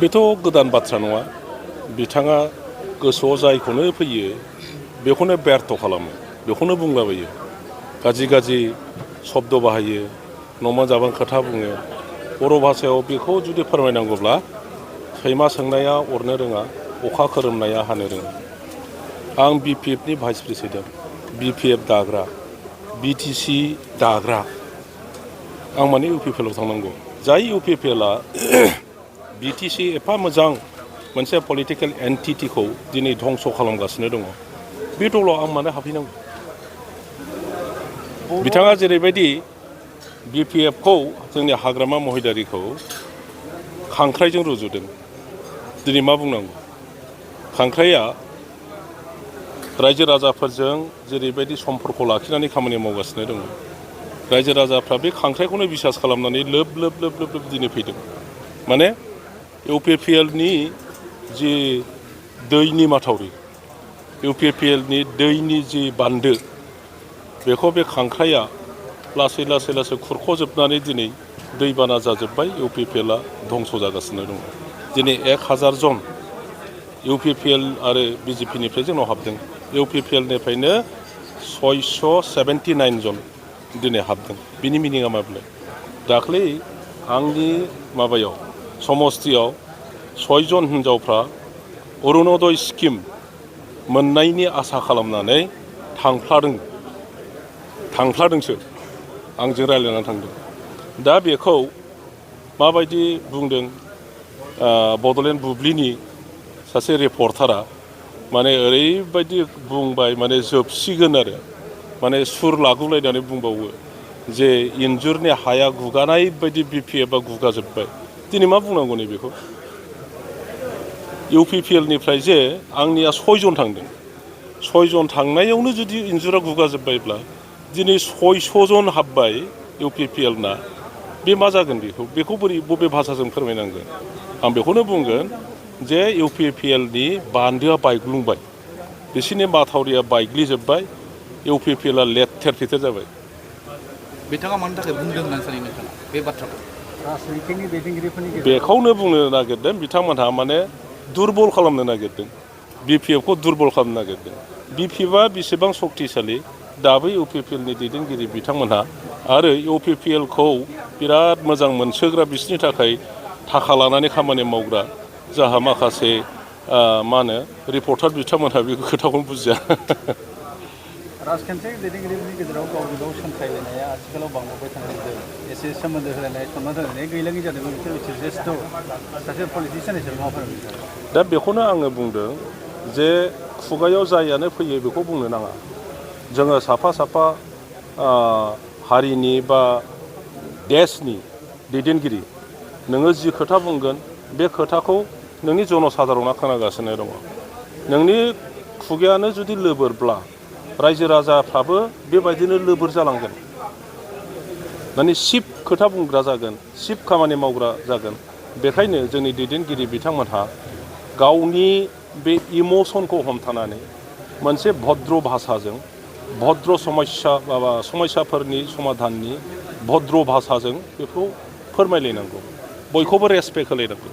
बेथ' गोदान बाथ्रा नङा। बिथाङा गोसोआव जायखौनो फैयो बेखौनो बेर्थ खालामो, बेखौनो बुंलाबायो, गाज्रि गाज्रि शब्द बाहायो, नंमा जाबां खोथा बुङो। बर' भाषायाव बेखौ जुदि फोरमायनांगौब्ला सैमा सोंनाया अरनो रोङा, अखा खोरोमनाया हानो रोङा। आं BPF नि भाइस प्रेसिडेन्ट, BPF दाग्रा, BTC दाग्रा। आं माने UPPL आव थांनांगौ। जाय UPPL आ BTC एफा मोजां मोनसे पलिटिकेल एन्टिटिखौ दिनै धंस खालामगासिनो दङ, बे दलाव आं मानो हाबहैनांगौ? बिथाङा जेरैबायदि BPF खौ जोंनि हाग्रामा महिलारिखौ खांख्राइजों रुजुदों, दिनै मा बुंनांगौ? खांख्राइया रायजो राजाफोरजों जेरैबायदि सम्पर्क लाखिनानै खामानि मावगासिनो दङ, रायजो राजाफ्रा बे खांख्राइखौनो बिसास खालामनानै लोब लोब लोब लोब लोब दिनै फैदों। माने UPPL नि जि दैनि माथावरि, UPPL नि दैनि जि बान्दो, बेखौ बे खांख्राइया लासै लासै लासै खुरख'जोबनानै दिनै दैबाना जाजोब्बाय। UPPL आ धंस जागासिनो दङ। दिनै 1000 जन UPPL आरो BJP निफ्राय जोंनाव हाबदों। UPPL निफ्रायनो 679 जन दिनै हाबदों। बिनि मिनिङा मा बेलाय? दाख्लै आंनि माबायाव समस्तियाव 6 जन हिनजावफ्रा अरुणोदय स्किम मोननायनि आसा खालामनानै थांफ्लादोंसो, आंजों रायज्लायनानै थांदों। दा बेखौ माबायदि बुंदों बडलेण्ड बुब्लिनि सासे रिपर्टारा, माने ओरैबायदि बुंबाय, माने जोबसिगोन आरो, माने सुर लागुलायनानै बुंबावो जे इन्जुरनि हाया गुगानाय बायदि BPF आ गुगाजोब्बाय। दिनै मा बुंनांगौ नै बेखौ? UPPL निफ्राय जे आंनिया 6 जन थांदों, 6 जन थांनायावनो जुदि इन्जुरा गुगाजोब्बायब्ला दिनै 600 जन हाबबाय UPPL ना, बे मा जागोन? बेखौ बोरै बबे भाषाजों फोरमायनांगोन? आं बेखौनो बुंगोन जे UPPL नि बान्दोआ बायग्लुंबाय, बिसोरनि माथावरिया बायग्लिजोब्बाय, UPPL आ लेथेर फेथेर जाबाय। बिथाङा मानि थाखाय बुंदों होननानै सानो नोंथाङा बे बाथ्राखौ? राजनितिनि दैदेनगिरिफोरनि बेखौनो बुंनो नागिरदों बिथांमोनहा, माने दुरबल खालामनो नागिरदों, BPF खौ दुरबल खालामनो नागिरदों। BPF आ बेसेबां सक्तिशालि दाबो UPPL नि दैदेनगिरि बिथांमोनहा आरो UPPL खौ बिराद मोजां मोनसोग्रा, बिसोरनि थाखाय थाखा लानानै खामानि मावग्रा जाहा माखासे मा होनो रिपर्टार बिथांमोनहा बे खोथाखौनो बुजिया। राजखान्थियारि दैदेनगिरिफोरनि गेजेराव गावजों गाव सोंखायलायनाया आथिखालाव बांबोबाय थानायजों एसे सोमोन्दो होलायनाय, सनमान होलायनाय गैलाङि जादों। बिसोर जेस्थ' सासे पलिटिसियान हिसाबै मा फोरमायनो? दा बेखौनो आङो बुंदों जे खुगायाव जायानो फैयो बेखौ बुंनो नाङा। जोङो साफा साफा हारिनि बा देशनि दैदेनगिरि, नोङो जि खोथा बुंगोन बे खोथाखौ नोंनि जनसाधारना खोनागासिनो दङ। नोंनि खुगायानो जुदि लोबोरब्ला रायजो राजाफ्राबो बेबायदिनो लोबोर जालांगोन, माने सिप खोथा बुंग्रा जागोन, सिप खामानि मावग्रा जागोन। बेखायनो जोंनि दैदेनगिरि बिथांमोनहा गावनि बे इमसनखौ हमथानानै मोनसे भद्र भाषाजों, भद्र समस्याफोरनि समाधाननि भद्र भाषाजों बेखौ फोरमायलायनांगौ, बयखौबो रेसपेक्ट होलायनांगौ।